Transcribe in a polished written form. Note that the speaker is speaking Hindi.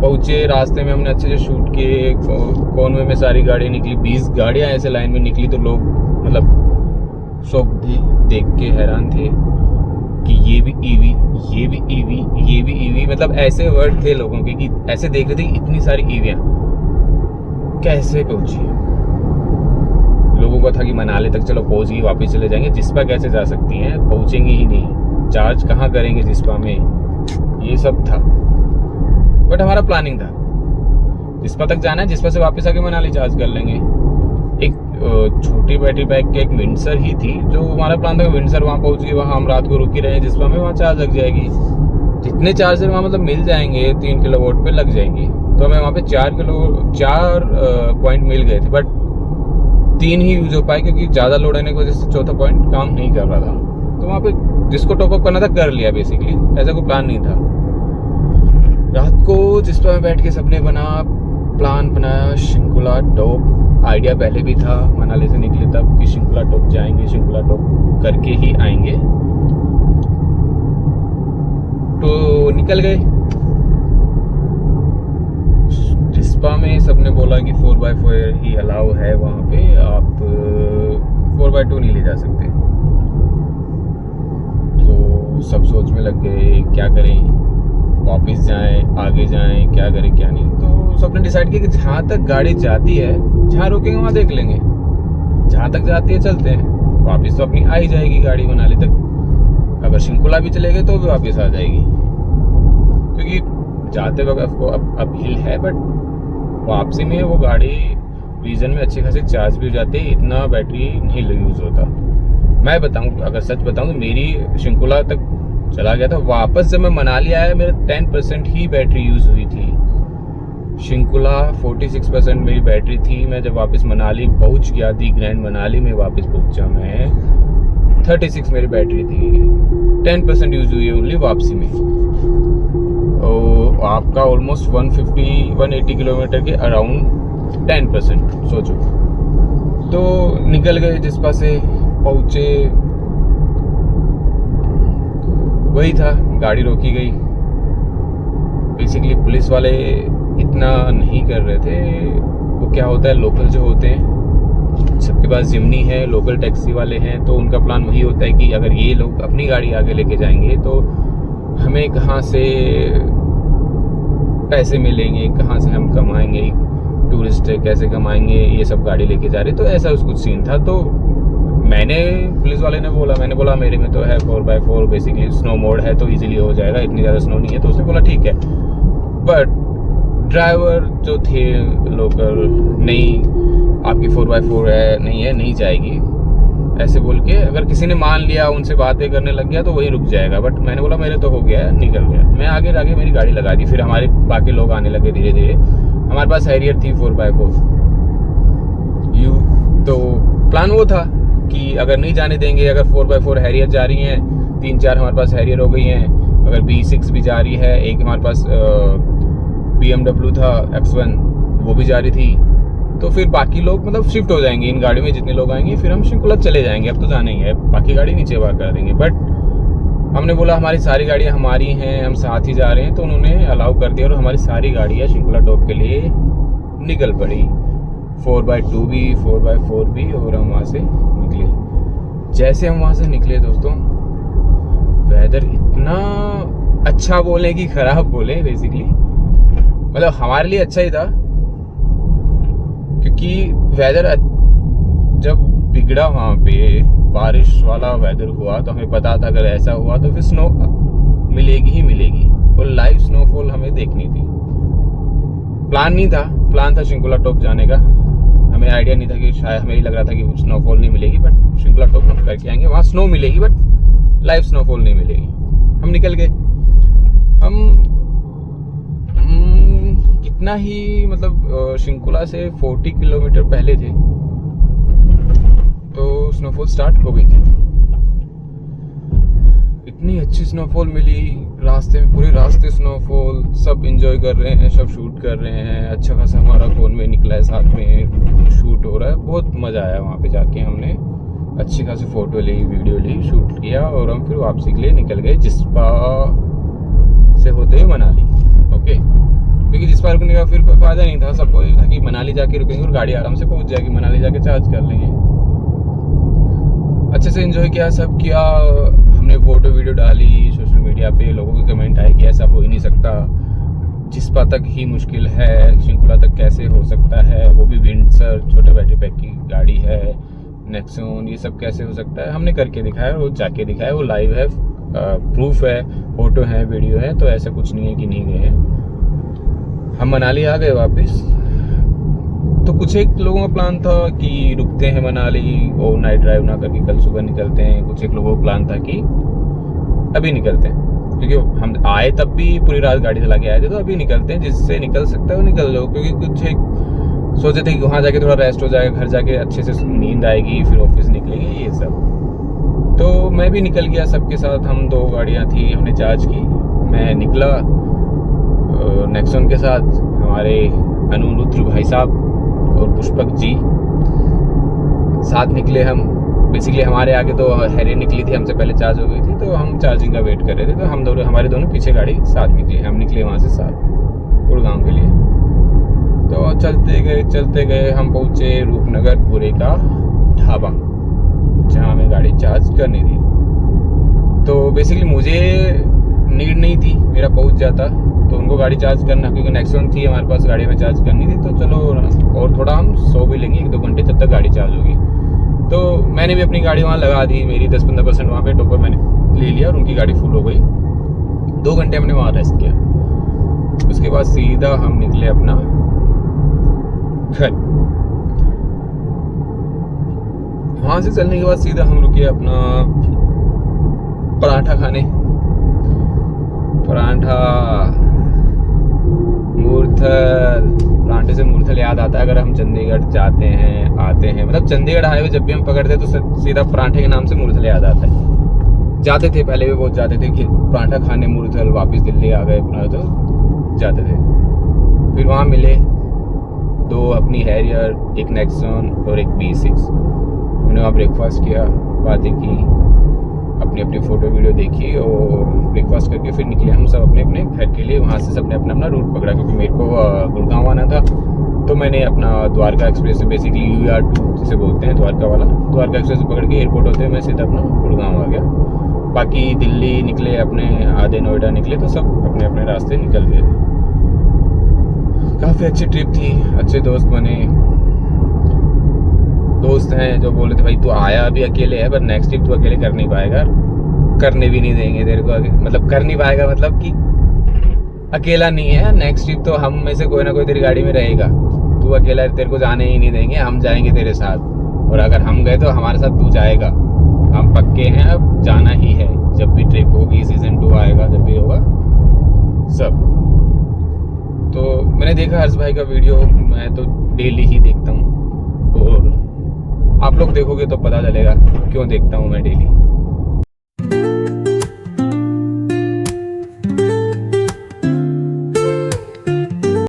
पहुँचे, रास्ते में हमने अच्छे से शूट किए, कॉनवे में सारी गाड़ियाँ निकली, 20 गाड़ियाँ ऐसे लाइन में निकली, तो लोग मतलब सब देख के हैरान थे कि ये भी ईवी, ये भी ईवी, ये भी ईवी, मतलब ऐसे वर्ड थे लोगों के कि ऐसे देख रहे थे कि इतनी सारी ईवियाँ कैसे पहुँची। लोगों का था कि मनाली तक चलो पहुँच गई, वापस चले जाएंगे, जिस्पा कैसे जा सकती हैं, पहुँचेंगे ही नहीं, चार्ज कहाँ करेंगे जिस्पा में, ये सब था। बट हमारा प्लानिंग था जिस्पा तक जाना है, जिस्पा से वापस आके मनाली चार्ज कर लेंगे। एक छोटी बैटरी बैक के एक विंडसर ही थी, जो हमारा प्लान था कि विंडसर वहाँ पहुँच गई, वहाँ हम रात को रुकी रहे, जिस्पा में वहाँ चार्ज लग जाएगी, जितने चार्जर वहाँ मतलब मिल जाएंगे 3 किलोवाट पे लग जाएंगी। तो हमें वहाँ पे 4 पॉइंट मिल गए थे, बट 3 ही यूज हो पाए क्योंकि ज़्यादा लोड आने की वजह से चौथा पॉइंट काम नहीं कर रहा था। तो वहाँ पे जिसको टॉपअप करना था कर लिया, बेसिकली ऐसा कोई प्लान नहीं था। रात को जिस्पा में बैठ के सबने प्लान बनाया शिंकुला टॉप। आइडिया पहले भी था मनाली से निकले तब कि शिंकुला टॉप जाएंगे, शिंकुला टॉप करके ही आएंगे, तो निकल गए। जिस्पा में सबने बोला कि 4x4 ही अलाउ है वहाँ पे, आप 4x2 नहीं ले जा सकते। तो सब सोच में लग गए क्या करें, वापस जाएं, आगे जाएं, क्या करें क्या नहीं। तो सबने डिसाइड किया कि जहाँ तक गाड़ी जाती है, जहाँ रोकेंगे वहाँ देख लेंगे, जहाँ तक जाती है चलते हैं, वापस तो अपनी आ ही जाएगी गाड़ी मनाली तक। अगर शिंकुला भी चले गए तो भी वापस आ जाएगी, क्योंकि जाते वक्त आपको अब हिल है, बट वापसी में वो गाड़ी रीजन में अच्छे खासे चार्ज भी हो जाते हैं, इतना बैटरी नहीं यूज़ होता। मैं बताऊं, अगर सच बताऊं तो मेरी शिंकुला तक चला गया था, वापस जब मैं मनाली आया मेरा 10% ही बैटरी यूज़ हुई थी। शिंकुला 46% मेरी बैटरी थी। मैं जब वापस मनाली पहुंच गया थी, ग्रैंड मनाली में वापस पहुंचा मैं, 36 मेरी बैटरी थी, 10% यूज़ हुई है ओनली वापसी में। तो आपका ऑलमोस्ट 180 किलोमीटर के अराउंड 10%, सोचो। तो निकल गए जिस्पा से, पहुँचे, वही था, गाड़ी रोकी गई। बेसिकली पुलिस वाले इतना नहीं कर रहे थे। वो क्या होता है, लोकल जो होते हैं सबके पास जिम्नी है, लोकल टैक्सी वाले हैं, तो उनका प्लान वही होता है कि अगर ये लोग अपनी गाड़ी आगे लेके जाएंगे तो हमें कहाँ से पैसे मिलेंगे, कहाँ से हम कमाएंगे, टूरिस्ट कैसे कमाएंगे, ये सब गाड़ी लेके जा रहे। तो ऐसा कुछ सीन था। तो पुलिस वाले ने बोला, मैंने बोला मेरे में तो है 4x4, बेसिकली स्नो मोड है तो इजीली हो जाएगा, इतनी ज़्यादा स्नो नहीं है। तो उसने बोला ठीक है, बट ड्राइवर जो थे लोकल, नहीं आपकी 4x4 है, नहीं जाएगी, ऐसे बोल के अगर किसी ने मान लिया, उनसे बातें करने लग गया तो वही रुक जाएगा। बट मैंने बोला मेरे तो हो गया है, निकल गया। मैं आगे जाके मेरी गाड़ी लगा दी, फिर हमारे बाकी लोग आने लगे धीरे धीरे। हमारे पास हैरियर थी 4x4। तो प्लान वो था कि अगर नहीं जाने देंगे, अगर 4x4 हैरियर जा रही हैं, 3-4 हमारे पास हैरियर हो गई हैं, अगर B6 भी जा रही है, एक हमारे पास BMW था X1, वो भी जा रही थी, तो फिर बाकी लोग मतलब शिफ्ट हो जाएंगे इन गाड़ियों में, जितने लोग आएंगे फिर हम शिंकुला चले जाएंगे, अब तो जाना ही है, बाकी गाड़ी नीचे वार कर देंगे। बट हमने बोला हमारी सारी गाड़ियाँ हमारी हैं, हम साथ ही जा रहे हैं, तो उन्होंने अलाउ कर दिया और हमारी सारी गाड़ियाँ शिंकुला टॉप के लिए निकल पड़ी, 4x2 भी 4x4 भी, और हम वहाँ से निकले। जैसे हम वहाँ से निकले दोस्तों, वेदर इतना अच्छा बोले कि खराब बोले, बेसिकली मतलब हमारे लिए अच्छा ही था, क्योंकि वेदर जब बिगड़ा वहाँ पे, बारिश वाला वेदर हुआ, तो हमें पता था अगर ऐसा हुआ तो फिर स्नो मिलेगी ही मिलेगी, और लाइव स्नोफॉल हमें देखनी थी। प्लान नहीं था, प्लान था शिंकुला टॉप जाने का। हमें आइडिया नहीं था कि शायद, हमें ही लग रहा था कि स्नोफॉल नहीं मिलेगी, बट शिंकुला टॉप हम करके आएंगे, वहाँ स्नो मिलेगी बट लाइव स्नोफॉल नहीं मिलेगी। हम निकल गए। हम कितना ही मतलब शिंकुला से 40 किलोमीटर पहले थे, तो स्नोफॉल स्टार्ट हो गई थी। इतनी अच्छी स्नोफॉल मिली रास्ते में, पूरे रास्ते स्नोफॉल, सब एंजॉय कर रहे हैं, सब शूट कर रहे हैं, अच्छा खासा हमारा फोन में निकला है, साथ में शूट हो रहा है, बहुत मज़ा आया वहाँ पे जाके। हमने अच्छी खासी फ़ोटो ली, वीडियो ली, शूट किया, और हम फिर वापसी के लिए निकल गए जिस्पा से होते हुए मनाली। ओके, क्योंकि जिस पर रुकने का फिर कोई फायदा नहीं था। सबको ये था कि मनाली जाके रुकेंगे और गाड़ी आराम से पहुंच जाएगी, मनाली जाके चार्ज कर लेंगे। अच्छे से एंजॉय किया, सब किया। हमने फोटो वीडियो डाली सोशल मीडिया पे, लोगों के कमेंट आए कि ऐसा हो ही नहीं सकता, जिस्पा तक ही मुश्किल है, शिंकुला तक कैसे हो सकता है, वो भी विंडसर छोटे बैटरी पैक की गाड़ी है, नेक्सॉन, ये सब कैसे हो सकता है। हमने करके दिखाया, वो जाके दिखाया, वो लाइव है, प्रूफ है, फोटो है, वीडियो है, तो ऐसा कुछ नहीं है कि नहीं गए हैं। हम मनाली आ गए वापस। तो कुछ एक लोगों का प्लान था कि रुकते हैं मनाली और नाइट ड्राइव ना करके कल सुबह निकलते हैं। कुछ एक लोगों का प्लान था कि अभी निकलते हैं, क्योंकि हम आए तब भी पूरी रात गाड़ी चला के आए थे, तो अभी निकलते हैं, जिससे निकल सकता है वो निकल लो। क्योंकि कुछ एक सोचे थे कि वहाँ जाके थोड़ा रेस्ट हो जाएगा, घर जाके अच्छे से नींद आएगी, फिर ऑफिस निकलेंगे, ये सब। तो मैं भी निकल गया सबके साथ। हम 2 गाड़ियाँ थी, हमने चार्ज की। मैं निकला नेक्सॉन के साथ, हमारे अनुरुद्र भाई साहब और पुष्पक जी साथ निकले हम। बेसिकली हमारे आगे तो हैरी निकली थी, हमसे पहले चार्ज हो गई थी, तो हम चार्जिंग का वेट कर रहे थे। तो हम दोनों, हमारे दोनों पीछे गाड़ी साथ निकली। हम निकले वहाँ से साथ गुड़गांव के लिए। तो चलते गए हम पहुँचे रूपनगर पूरे का ढाबा, जहाँ हमें गाड़ी चार्ज करनी थी। तो बेसिकली मुझे नीड नहीं थी, मेरा पहुँच जाता, तो उनको गाड़ी चार्ज करना, क्योंकि नेक्सॉन थी हमारे पास, गाड़ी में चार्ज करनी थी। तो चलो, और थोड़ा हम सो भी लेंगे 1-2 घंटे, तब तक गाड़ी चार्ज होगी। तो मैंने भी अपनी गाड़ी वहाँ लगा दी, मेरी 10-15% वहाँ पे टोकर मैंने ले लिया और उनकी गाड़ी फुल हो गई। 2 घंटे हमने वहाँ रेस्ट किया। उसके बाद सीधा हम निकले अपना घर। वहाँ से चलने के बाद सीधा हम रुके अपना पराठा खाने। पराठा मूर्थल, पराठे से मूर्थल याद आता है, अगर हम चंडीगढ़ जाते हैं आते हैं, मतलब चंडीगढ़ हाईवे जब भी हम पकड़ते हैं तो सीधा पराठे के नाम से मूर्थल याद आता है। जाते थे पहले भी बहुत जाते थे कि पराठा खाने मूर्थल, वापस दिल्ली आ गए अपना तो जाते थे। फिर वहाँ मिले 2 अपनी हैरियर, एक नेक्सॉन और एक B6। हमने वहाँ ब्रेकफास्ट किया, बातें की, अपनी अपनी फोटो वीडियो देखी और ब्रेकफास्ट करके फिर निकले हम सब अपने अपने घर के लिए। वहाँ से सबने अपना अपना रूट पकड़ा, क्योंकि मेरे को गुड़गांव आना था, तो मैंने अपना द्वारका एक्सप्रेस से, बेसिकली UR2 जिसे बोलते हैं द्वारका वाला, द्वारका एक्सप्रेस पकड़ के एयरपोर्ट होते हुए मैं सीधा अपना गुड़गांव आ गया। बाकी दिल्ली निकले अपने, आधे नोएडा निकले, तो सब अपने अपने रास्ते निकल गए थे। काफ़ी अच्छी ट्रिप थी, अच्छे दोस्त बने। दोस्त हैं जो बोले थे भाई तू आया अभी अकेले है, पर नेक्स्ट ट्रिप तू अकेले कर नहीं पाएगा, करने भी नहीं देंगे तेरे को आगे, मतलब कर नहीं पाएगा, मतलब कि अकेला नहीं है, नेक्स्ट ट्रिप तो हम में से कोई ना कोई तेरी गाड़ी में रहेगा, तू अकेला तेरे को जाने ही नहीं देंगे, हम जाएंगे तेरे साथ, और अगर हम गए तो हमारे साथ तू जाएगा, हम पक्के हैं, अब जाना ही है। जब भी ट्रिप होगी, सीजन 2 आएगा, जब भी होगा सब। तो मैंने देखा हर्ष भाई का वीडियो, मैं तो डेली ही देखता हूँ, और आप लोग देखोगे तो पता चलेगा क्यों देखता हूँ मैं डेली।